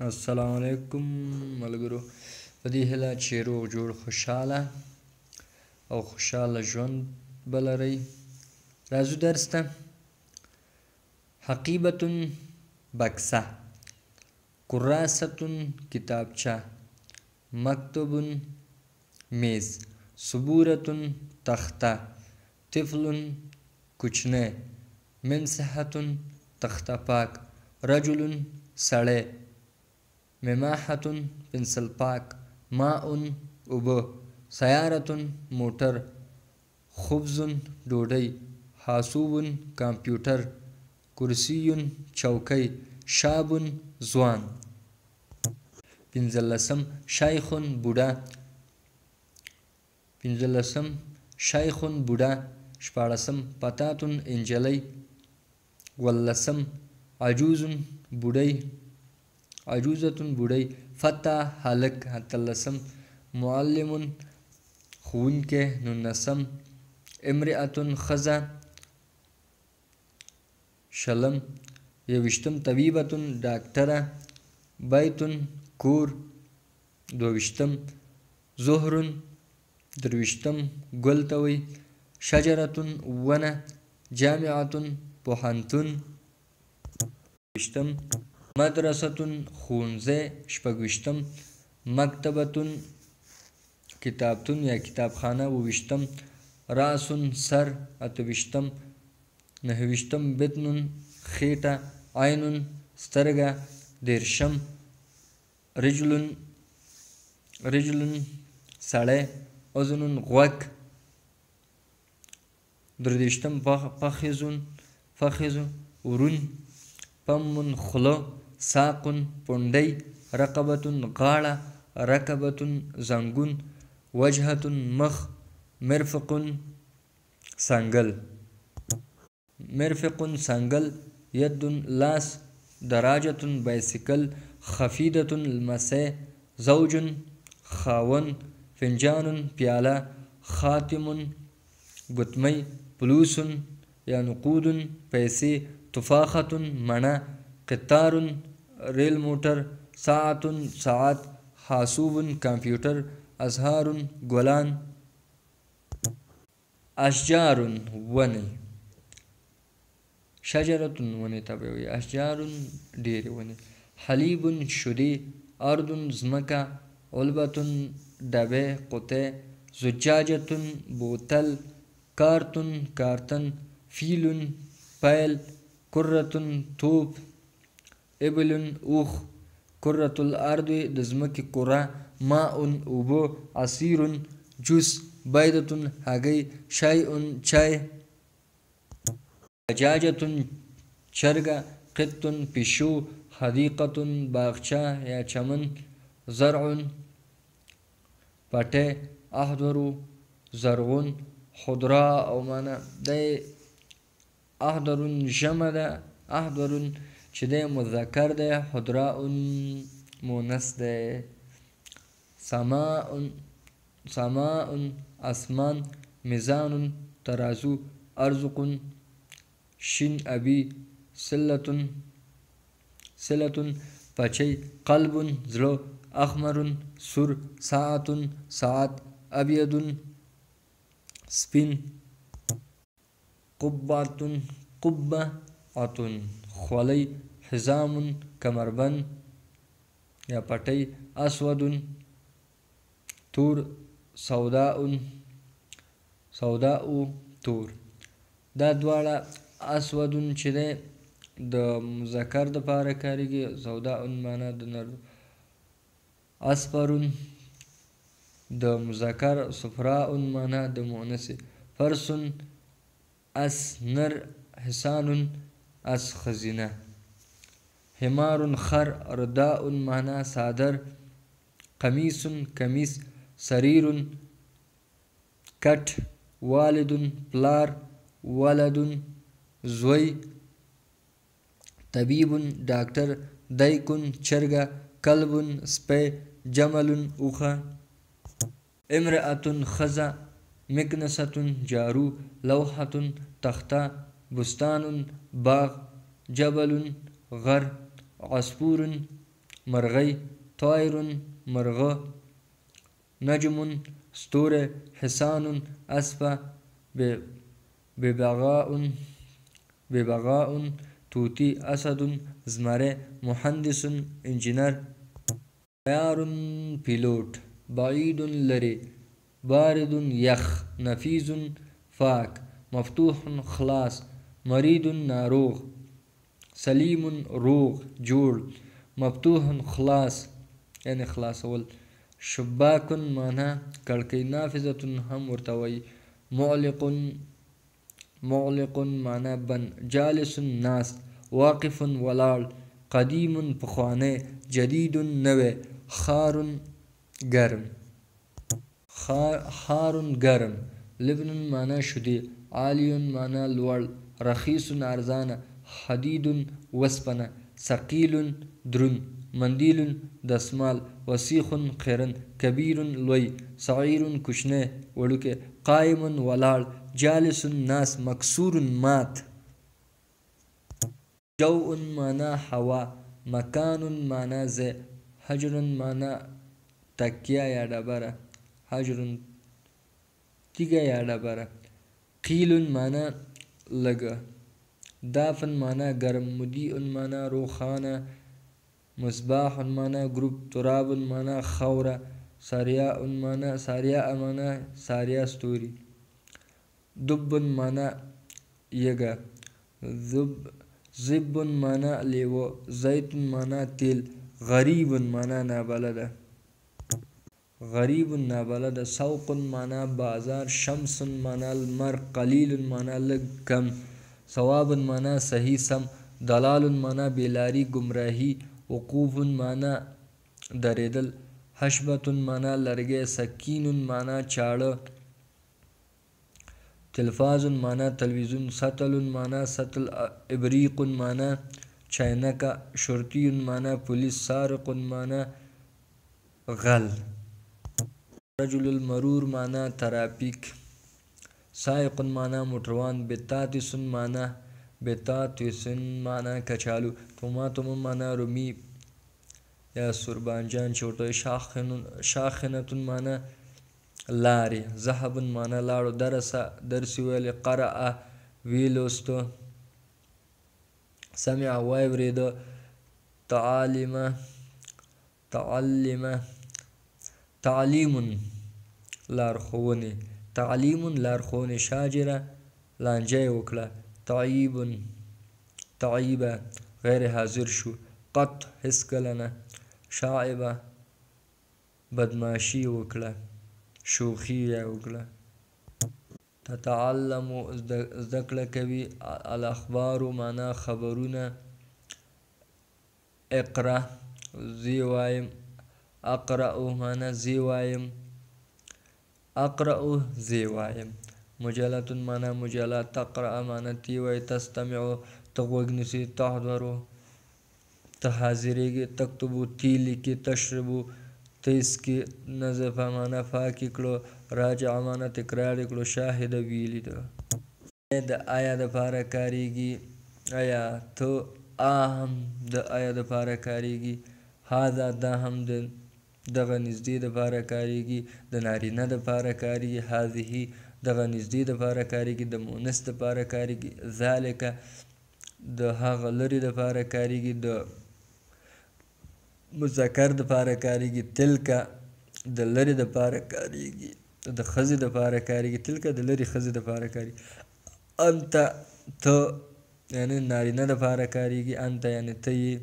السلام علیکم ملګرو. په دې هیله چې روغ جوړ خوشحاله او خوشحاله ژوند به لرئ. راځو درس ته. حقیبة بکسه، کراسة کتابچه، مکتب میز، صبورة تخته، طفل کوچنی، ممسحة تخته پاک، رجل سړی، مماحة پنسل پاک، ماء اوبه، سیارة موټر، خبز ډوډۍ، حاسوب کمپیوټر، کرسی چوکۍ، شاب ځوان. پنځلسم شیخ بوډا، شیخ بوډا. شپاړسم فتاة نجلۍ. ولسم عجوز بوډۍ، عجوزة بوډۍ. فتى هلک. اتلسم معلم ښوونکی. نولسم امرأة ښځه. شلم یوویشتم طبیبة ډاکټره. بیت کور. دوویشتم زهر. درویشتم ګل ته وایي. شجرة ونه. جامعة پوهنتون. ویشتم مدرسة ښوونځی. شپږویشتم مکتبة کتابتون یا کتابخانه. اوویشتم رأس سر. اتهویشتم نهویشتم بطن خیټه. عین سترګه. دېرشم رجل سړی. اذن غوږ. دردېرشتم فخذ ورون. فم خوله. ساق پونډۍ. رقبة غاړه. رکبة زنګون. وجهة مخ. مرفق څنګل. مرفق څنګل. ید لاس. دراجة بایسکل. خفیدة لمسی. زوج خاوند. فنجان پیاله. خاتم ګوتمۍ. فلوس یا نقود پیسې. تفاحة مڼه. قطار ریل موټر. ساعة ساعت. حاسوب کمپیوټر. ازهار ګلان. اشجار ونې. شجرة ونې ته به وایي. اشجار ډېرې ونې. حلیب شیدې. ارض ځمکه. علبة ډبې قوطۍ. زجاجة بوتل. کارتون کارتن. فیل پیل. کرة توپ. ابل اوښ. کرة الارض د ځمکې کره. ماء اوبه. عصیر جوس. بیضة هګۍ. شیء چای. دجاجة چرګه. قط پیشو. حدیقة باغچه یا چمن. زرع پټی. اخضر زرغون. خضراء او معنا دی اخضر جمع ده. اخضر چې دی مذکر دی. خضراء مونث دی. سماء اسمان. میزان ترازو. ارزق شین ابي. صلة پچی. قلب زړه. احمر سور. ساعة ساعت. ابيض سپین. قبة خولۍ. حزام کمربند یا پټۍ. اسود تور. سوداء تور. دا دواړه اسود چې دی د مذکر دپاره کاریږي. سوداء معنا د نر. اصفر د مذکر. صفراء معنا د مؤنث. فرس اس نر. حصان اس خزینه. حمار خر. رداء معنا صادر. قمیص کمیس. سریر کټ. والد پلار. ولد زوی. طبیب ډاکټر. دیک چرګه. کلب سپی. جمل اوښه. امرأة ښځه. مکنسة جارو. لوحة تخته. بستان باغ. جبل غر. عصفور مرغۍ، طائر مرغه، نجم ستوری، حصان اسپه، ببغاء طوطي، اسد زمری، مهندس انجینر، طیار پیلوټ، بعید لرې، بارد یخ، نفیذ پاک، مفتوح خلاص، مرید ناروغ، سلیم روغ جوړ، مفتوح خلاص یعنی خلاصول، شباک معنا کړکۍ، نافذة هم ورته وایي، معلق معنا بند، جالس ناست، واقف ولاړ، قدیم پخوانی، جدید نوی، خار ګرم، لبن معنا شیدې، عالی معنا لوړ، رخیص ارزانه، حدید وسپنه، ثقیل دروند، مندیل دستمال، وسیخ خیرن، کبیر لوی، صغیر کوچنی وړوکی، قائم ولاړ، جالس ناست، مکسور مات، جو معنا هوا، مکان معنا ځای، حجر معنا تکیه یا ډبره، حجر تیږه یا ډبره، قیل معنا لږه، دافن معنا ګرم، مضیء معنا روښانه، مصباح معنا ګروپ، تراب معنا خاوره، ساریه معنا ساریه ستوری، دب معنا یږه، ذب معنا لیوه، زیت معنا تیل، غریب معنا نابلده، سوق معنا بازار، شمس معنا لمر، قلیل معنا لږ کم، صواب معنا صحیح سم، ضلال معنا بیلاری گمراهی، وقوف معنا دریدل، حشبة معنا لرګی، سکین معنا چاړه، تلفاز معنا تلویزیون، سطل معنا سطل، ابریق معنا چاینکه، شرطي معنا پولیس، سارق معنا غل، رجل المرور معنا ترافیک، سائق معنا موټروان، بطاطس معنا کچالو، طماطم معنا رومي یا سوربانجان چې ورته وایي، شاخنة معنا لارې، ذهب معنا لاړو، درس ویلی، قرأ ویلوسته، سمع واورېده، تعلیم لارښوونې، شاجره لانجه یې وکړه، تعیبه غیر حاضر شو، قط هېڅکله نه، شاعبه بدماشي وکړه، شوخي یې وکړه، تتعلم زده کړه کوي، الاخبار معنا خبرونه، اقرأ زه وایم، اقرأ معنا زه وایم، مجلة معنا مجله، تقرأ معنا تی وایي، تستمع ته غوږ نیسي، تحضر ته حاضرېږي، تکتب تی لیکي، تشرب ته څښي، نظف معنا پاکې کړه، راجع معنا تکرار یې کړو، شاهد ویلي ده. د آیا دپاره کاریږي، آیا ته، هم د آیا دپاره کاریږي، هذا دا هم د دغه نږدې دپاره کاریږي، د نارینه دپاره کاریږي، هذه دغه نږدې دپاره کاریږي، د مؤنث دپاره کاریږي، ذلک د هغه لرې دپاره کاریږي، د مذکر دپاره کاریږي، تلک د لرې دپاره کاریږي، د ښځې دپاره کاریږي، تلک د لرې ښځې دپاره کاریږي، انت ته یعنې نارینه دپاره کاریږي، انت یعنې ته یې،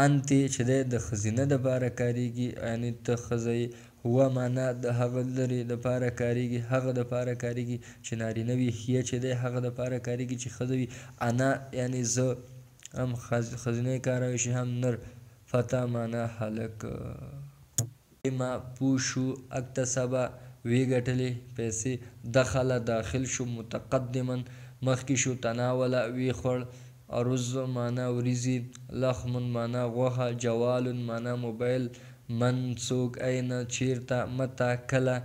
انتې چې دی د ښځینه دپاره کاریږي یعنې ته ښځه یې، هو معنا د هغه لرې دپاره کاریږي، هغه دپاره کاریږي چې نارینه وي، هیه چې دی هغه دپاره کاریږي چې ښځه وي، انا یعنې زه هم ښځینه کارولی شي هم نر، فتى معنا هلک، ما پوه شو، اکتسبه ویې پیسې، دخله داخل شو، متقدما مخکې شو، تناوله ویې خوړ، ارز معنا وریځې، لحم معنا غوښه، جوال معنا موبایل، من څوک، این چیرته، متى کله،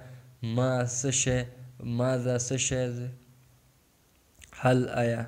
ما څه شی، ماذا څه شی، هل آیا.